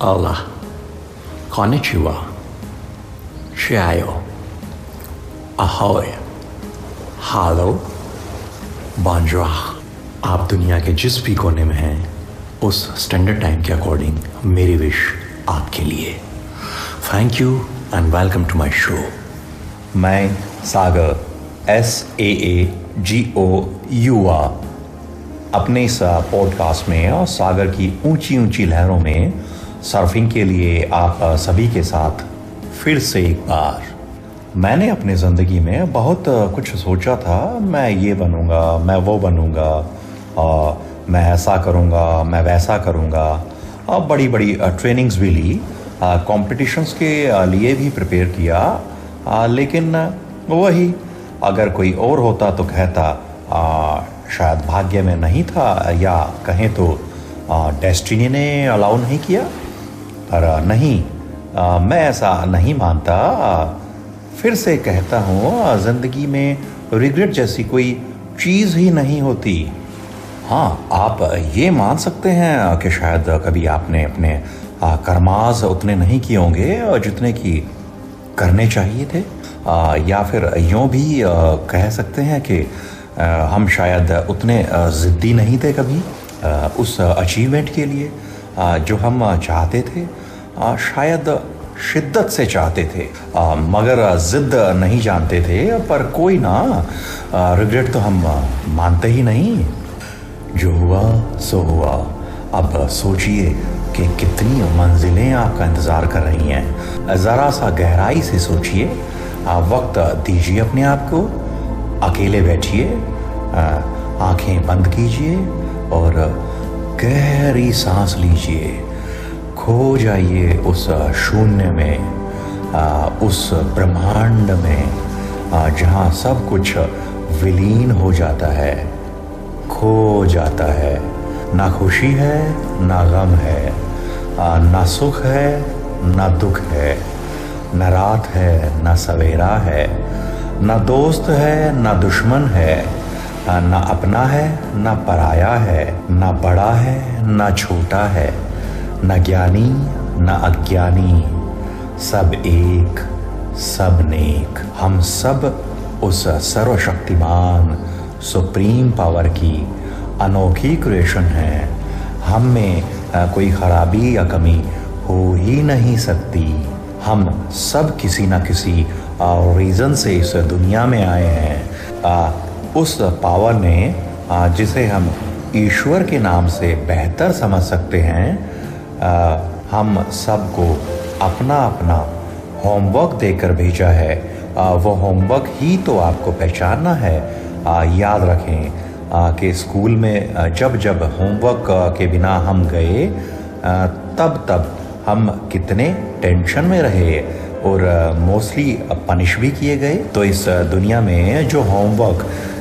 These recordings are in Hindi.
Hola, konnichiwa, ciao, ahoy, hello, bonjour। आप दुनिया के जिस भी कोने में हैं, उस स्टैंडर्ड टाइम के अकॉर्डिंग मेरी विश आपके लिए। Thank you and welcome to my show. मैं सागर SAAGOUR अपने इस पॉडकास्ट में और सागर की ऊंची ऊंची लहरों में सर्फिंग के लिए आप सभी के साथ फिर से एक बार। मैंने अपनी ज़िंदगी में बहुत कुछ सोचा था, मैं ये बनूंगा, मैं वो बनूंगा, मैं ऐसा करूंगा, मैं वैसा करूंगा, और बड़ी बड़ी ट्रेनिंग्स भी ली, कॉम्पिटिशन्स के लिए भी प्रिपेयर किया, लेकिन वही अगर कोई और होता तो कहता शायद भाग्य में नहीं था, या कहें तो डेस्टिनी ने अलाउ नहीं किया। पर नहीं, मैं ऐसा नहीं मानता। फिर से कहता हूँ, ज़िंदगी में रिग्रेट जैसी कोई चीज़ ही नहीं होती। हाँ, आप ये मान सकते हैं कि शायद कभी आपने अपने कर्माज उतने नहीं किए होंगे जितने कि करने चाहिए थे, या फिर यूँ भी कह सकते हैं कि हम शायद उतने ज़िद्दी नहीं थे कभी उस अचीवमेंट के लिए जो हम चाहते थे। शायद शिद्दत से चाहते थे, मगर ज़िद्द नहीं जानते थे। पर कोई ना, रिग्रेट तो हम मानते ही नहीं। जो हुआ सो हुआ। अब सोचिए कि कितनी मंजिलें आपका इंतज़ार कर रही हैं। ज़रा सा गहराई से सोचिए, वक्त दीजिए अपने आप को, अकेले बैठिए, आंखें बंद कीजिए और गहरी सांस लीजिए। खो जाइए उस शून्य में, उस ब्रह्मांड में जहाँ सब कुछ विलीन हो जाता है, खो जाता है। ना खुशी है, ना गम है, ना सुख है, ना दुख है, न रात है, ना सवेरा है, ना दोस्त है, ना दुश्मन है, ना अपना है, ना पराया है, ना बड़ा है, ना छोटा है, ना ज्ञानी, ना अज्ञानी, सब एक, सब नेक। हम सब उस सर्वशक्तिमान सुप्रीम पावर की अनोखी क्रिएशन है। हम में कोई खराबी या कमी हो ही नहीं सकती। हम सब किसी न किसी रीज़न से इस दुनिया में आए हैं। उस पावर ने, जिसे हम ईश्वर के नाम से बेहतर समझ सकते हैं, हम सबको अपना अपना होमवर्क देकर भेजा है। वो होमवर्क ही तो आपको पहचानना है। याद रखें कि स्कूल में जब जब होमवर्क के बिना हम गए, तब तब हम कितने टेंशन में रहे और मोस्टली पनिश भी किए गए। तो इस दुनिया में जो होमवर्क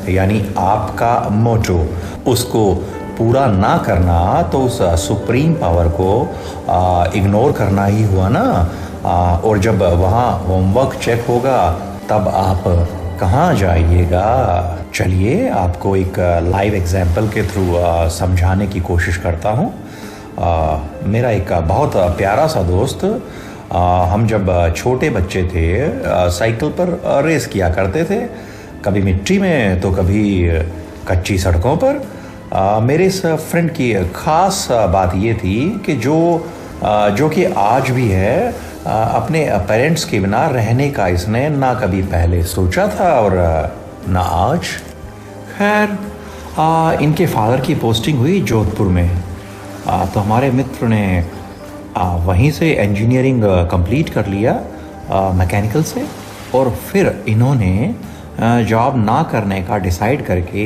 यानी आपका मोटो, उसको पूरा ना करना तो उस सुप्रीम पावर को इग्नोर करना ही हुआ ना। और जब वहाँ होमवर्क चेक होगा तब आप कहाँ जाइएगा। चलिए, आपको एक लाइव एग्जाम्पल के थ्रू समझाने की कोशिश करता हूँ। मेरा एक बहुत प्यारा सा दोस्त, हम जब छोटे बच्चे थे साइकिल पर रेस किया करते थे, कभी मिट्टी में तो कभी कच्ची सड़कों पर। मेरे इस फ्रेंड की ख़ास बात ये थी कि जो कि आज भी है, अपने पेरेंट्स के बिना रहने का इसने ना कभी पहले सोचा था और ना आज। खैर, इनके फादर की पोस्टिंग हुई जोधपुर में, तो हमारे मित्र ने वहीं से इंजीनियरिंग कंप्लीट कर लिया मैकेनिकल से, और फिर इन्होंने जॉब ना करने का डिसाइड करके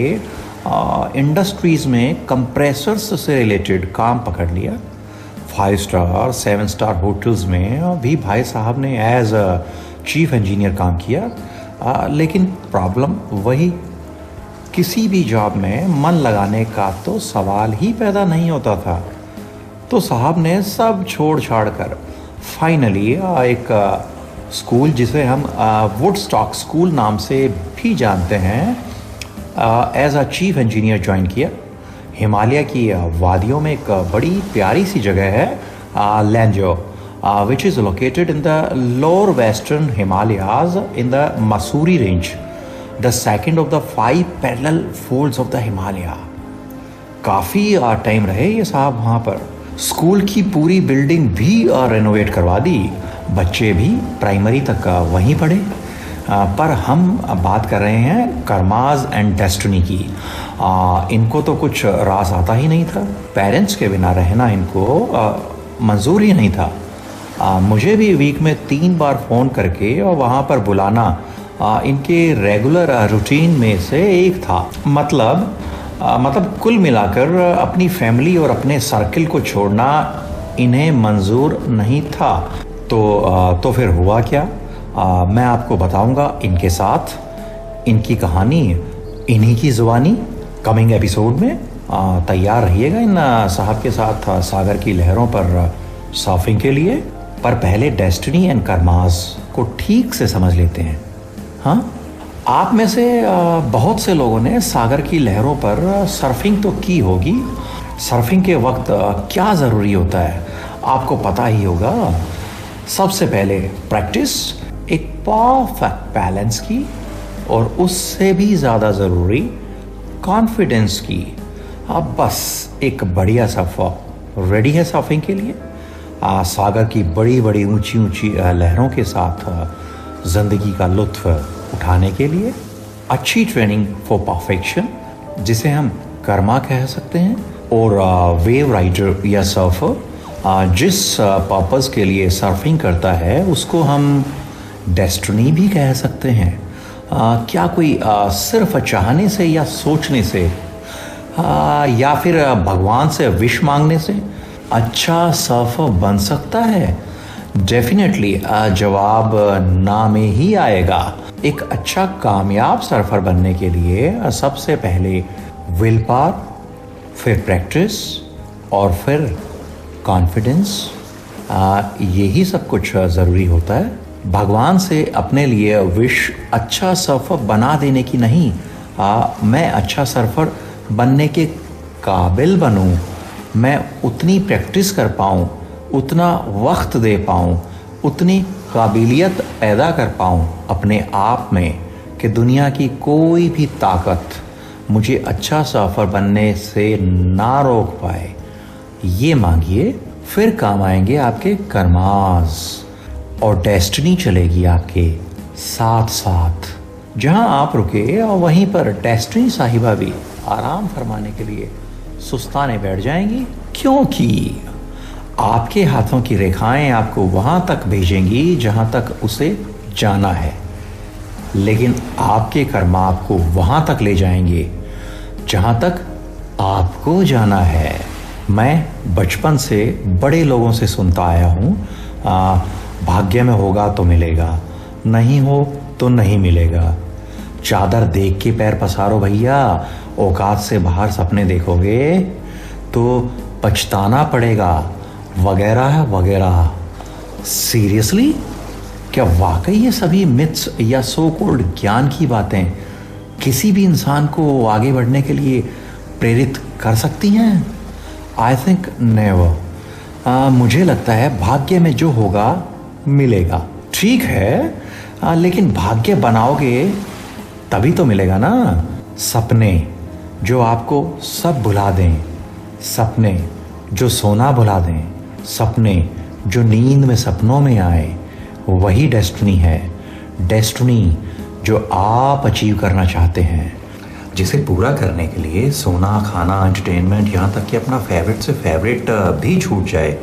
इंडस्ट्रीज़ में कंप्रेसर्स से रिलेटेड काम पकड़ लिया। 5 स्टार 7 स्टार होटल्स में भी भाई साहब ने एज चीफ इंजीनियर काम किया। लेकिन प्रॉब्लम वही, किसी भी जॉब में मन लगाने का तो सवाल ही पैदा नहीं होता था। तो साहब ने सब छोड़ छाड़ कर फाइनली एक स्कूल, जिसे हम वुडस्टॉक स्कूल नाम से भी जानते हैं, as a chief engineer join किया। हिमालय की वादियों में एक बड़ी प्यारी सी जगह है Lanzhou, which is located in the lower western Himalayas in the Mussoorie range, the second of the 5 parallel folds of the Himalaya. काफ़ी टाइम रहे ये साहब वहाँ पर। स्कूल की पूरी बिल्डिंग भी रेनोवेट करवा दी, बच्चे भी प्राइमरी तक वहीं पढ़े। पर हम बात कर रहे हैं कर्माज एंड डेस्टिनी की। इनको तो कुछ रास आता ही नहीं था, पेरेंट्स के बिना रहना इनको मंजूर ही नहीं था। मुझे भी वीक में 3 बार फ़ोन करके और वहाँ पर बुलाना इनके रेगुलर रूटीन में से एक था। मतलब कुल मिलाकर अपनी फैमिली और अपने सर्किल को छोड़ना इन्हें मंजूर नहीं था। तो फिर हुआ क्या, मैं आपको बताऊंगा इनके साथ। इनकी कहानी इन्हीं की ज़ुबानी कमिंग एपिसोड में। तैयार रहिएगा इन साहब के साथ सागर की लहरों पर सर्फिंग के लिए। पर पहले डेस्टिनी एंड कर्मास को ठीक से समझ लेते हैं। हाँ, आप में से बहुत से लोगों ने सागर की लहरों पर सर्फिंग तो की होगी। सर्फिंग के वक्त क्या ज़रूरी होता है आपको पता ही होगा। सबसे पहले प्रैक्टिस, एक परफेक्ट बैलेंस की, और उससे भी ज़्यादा ज़रूरी कॉन्फिडेंस की। अब बस एक बढ़िया सफ़र रेडी है सर्फिंग के लिए। सागर की बड़ी बड़ी ऊंची ऊंची लहरों के साथ ज़िंदगी का लुत्फ़ उठाने के लिए अच्छी ट्रेनिंग फॉर परफेक्शन, जिसे हम कर्मा कह सकते हैं, और वेव राइडर या सर्फर जिस पर्पस के लिए सर्फिंग करता है उसको हम डेस्टिनी भी कह सकते हैं। क्या कोई सिर्फ चाहने से या सोचने से या फिर भगवान से विश मांगने से अच्छा सर्फर बन सकता है? डेफिनेटली जवाब ना में ही आएगा। एक अच्छा कामयाब सर्फर बनने के लिए सबसे पहले विल पावर, फिर प्रैक्टिस और फिर कॉन्फिडेंस, यही सब कुछ ज़रूरी होता है। भगवान से अपने लिए विश अच्छा सर्फर बना देने की नहीं, मैं अच्छा सर्फर बनने के काबिल बनूं, मैं उतनी प्रैक्टिस कर पाऊं, उतना वक्त दे पाऊं, उतनी काबिलियत पैदा कर पाऊं अपने आप में कि दुनिया की कोई भी ताकत मुझे अच्छा सर्फर बनने से ना रोक पाए। ये मांगिए, फिर काम आएंगे आपके कर्मास, और डेस्टिनी चलेगी आपके साथ साथ। जहां आप रुके और वहीं पर डेस्टिनी साहिबा भी आराम फरमाने के लिए सुस्ताने बैठ जाएंगी, क्योंकि आपके हाथों की रेखाएं आपको वहां तक भेजेंगी जहां तक उसे जाना है, लेकिन आपके कर्म आपको वहां तक ले जाएंगे जहां तक आपको जाना है। मैं बचपन से बड़े लोगों से सुनता आया हूँ, भाग्य में होगा तो मिलेगा, नहीं हो तो नहीं मिलेगा। चादर देख के पैर पसारो भैया, औकात से बाहर सपने देखोगे तो पछताना पड़ेगा, वगैरह वगैरह। सीरियसली, क्या वाकई ये सभी मिथ्स या सो कॉल्ड ज्ञान की बातें किसी भी इंसान को आगे बढ़ने के लिए प्रेरित कर सकती हैं? I think never. मुझे लगता है भाग्य में जो होगा मिलेगा। ठीक है, लेकिन भाग्य बनाओगे तभी तो मिलेगा ना। सपने जो आपको सब भुला दें, सपने जो सोना भुला दें, सपने जो नींद में सपनों में आए, वही डेस्टिनी है। डेस्टिनी जो आप अचीव करना चाहते हैं, जिसे पूरा करने के लिए सोना, खाना, एंटरटेनमेंट, यहाँ तक कि अपना फेवरेट से फेवरेट भी छूट जाए,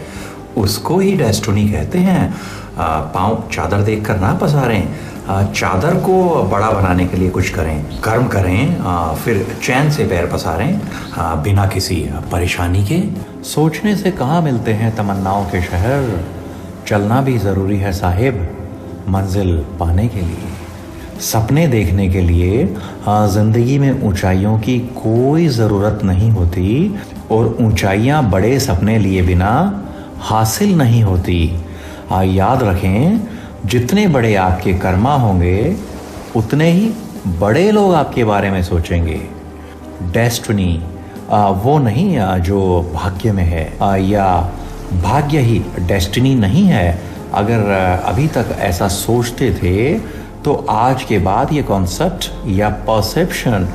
उसको ही डेस्टिनी कहते हैं। पाँव चादर देख कर ना पसारें, चादर को बड़ा बनाने के लिए कुछ करें, कर्म करें, फिर चैन से पैर पसारें, बिना किसी परेशानी के। सोचने से कहाँ मिलते हैं तमन्नाओं के शहर, चलना भी ज़रूरी है साहिब मंजिल पाने के लिए। सपने देखने के लिए ज़िंदगी में ऊंचाइयों की कोई ज़रूरत नहीं होती, और ऊंचाइयां बड़े सपने लिए बिना हासिल नहीं होती। याद रखें, जितने बड़े आपके कर्मा होंगे उतने ही बड़े लोग आपके बारे में सोचेंगे। डेस्टिनी वो नहीं जो भाग्य में है या भाग्य ही डेस्टिनी नहीं है, अगर अभी तक ऐसा सोचते थे तो आज के बाद ये कॉन्सेप्ट या परसेप्शन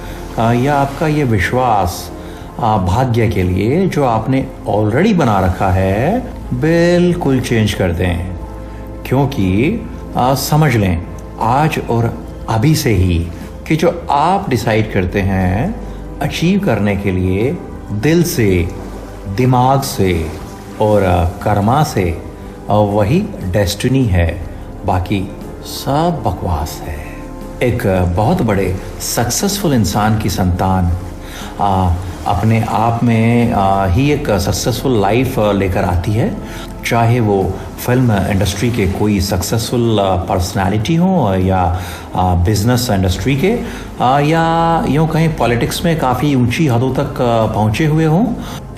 या आपका ये विश्वास भाग्य के लिए जो आपने ऑलरेडी बना रखा है बिल्कुल चेंज कर दें। क्योंकि समझ लें आज और अभी से ही कि जो आप डिसाइड करते हैं अचीव करने के लिए दिल से, दिमाग से और कर्मा से, वही डेस्टिनी है, बाकी सब बकवास है। एक बहुत बड़े सक्सेसफुल इंसान की संतान अपने आप में ही एक सक्सेसफुल लाइफ लेकर आती है, चाहे वो फिल्म इंडस्ट्री के कोई सक्सेसफुल पर्सनालिटी हो या बिजनेस इंडस्ट्री के या यूँ कहीं पॉलिटिक्स में काफ़ी ऊंची हदों तक पहुँचे हुए हों।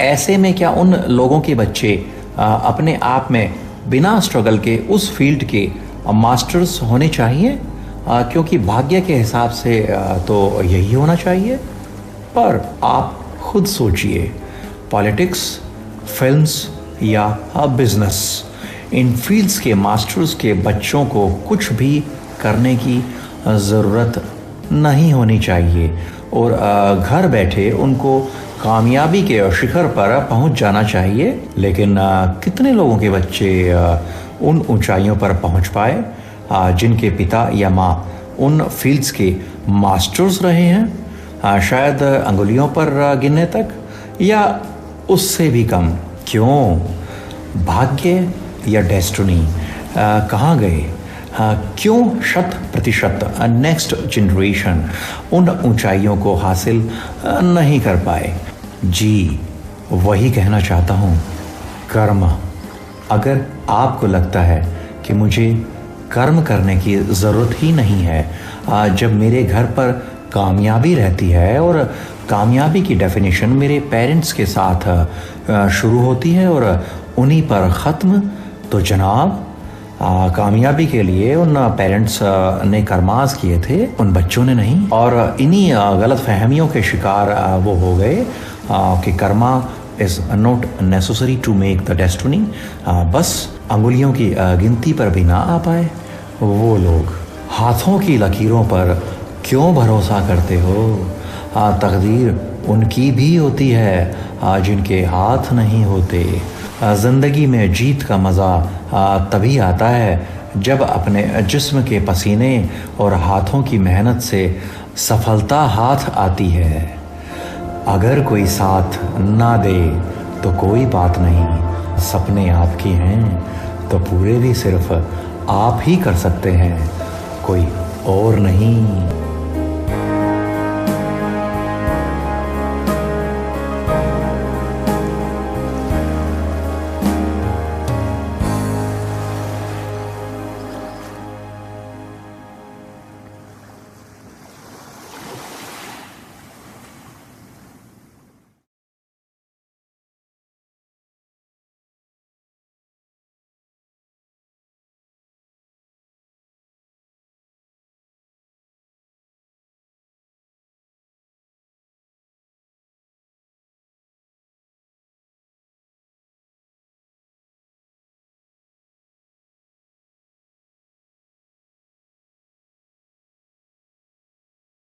ऐसे में क्या उन लोगों के बच्चे अपने आप में बिना स्ट्रगल के उस फील्ड के मास्टर्स होने चाहिए? क्योंकि भाग्य के हिसाब से तो यही होना चाहिए। पर आप खुद सोचिए, पॉलिटिक्स, फिल्म्स या बिजनेस, इन फील्ड्स के मास्टर्स के बच्चों को कुछ भी करने की ज़रूरत नहीं होनी चाहिए और घर बैठे उनको कामयाबी के शिखर पर पहुंच जाना चाहिए। लेकिन कितने लोगों के बच्चे उन ऊंचाइयों पर पहुंच पाए जिनके पिता या माँ उन फील्ड्स के मास्टर्स रहे हैं? शायद अंगुलियों पर गिनने तक या उससे भी कम। क्यों? भाग्य या डेस्टिनी कहाँ गए? क्यों 100% नेक्स्ट जनरेशन उन ऊंचाइयों को हासिल नहीं कर पाए? जी, वही कहना चाहता हूँ, कर्म। अगर आपको लगता है कि मुझे कर्म करने की ज़रूरत ही नहीं है, जब मेरे घर पर कामयाबी रहती है और कामयाबी की डेफिनेशन मेरे पेरेंट्स के साथ शुरू होती है और उन्हीं पर ख़त्म, तो जनाब कामयाबी के लिए उन पेरेंट्स ने कर्मास किए थे, उन बच्चों ने नहीं। और इन्हीं गलत फहमियों के शिकार वो हो गए कि karma is not necessary to make the destiny. बस अंगुलियों की गिनती पर भी ना आ पाए। वो लोग हाथों की लकीरों पर क्यों भरोसा करते हो? तकदीर उनकी भी होती है जिनके हाथ नहीं होते। ज़िंदगी में जीत का मज़ा तभी आता है जब अपने जिस्म के पसीने और हाथों की मेहनत से सफलता हाथ आती है। अगर कोई साथ ना दे तो कोई बात नहीं, सपने आपके हैं तो पूरे भी सिर्फ आप ही कर सकते हैं, कोई और नहीं।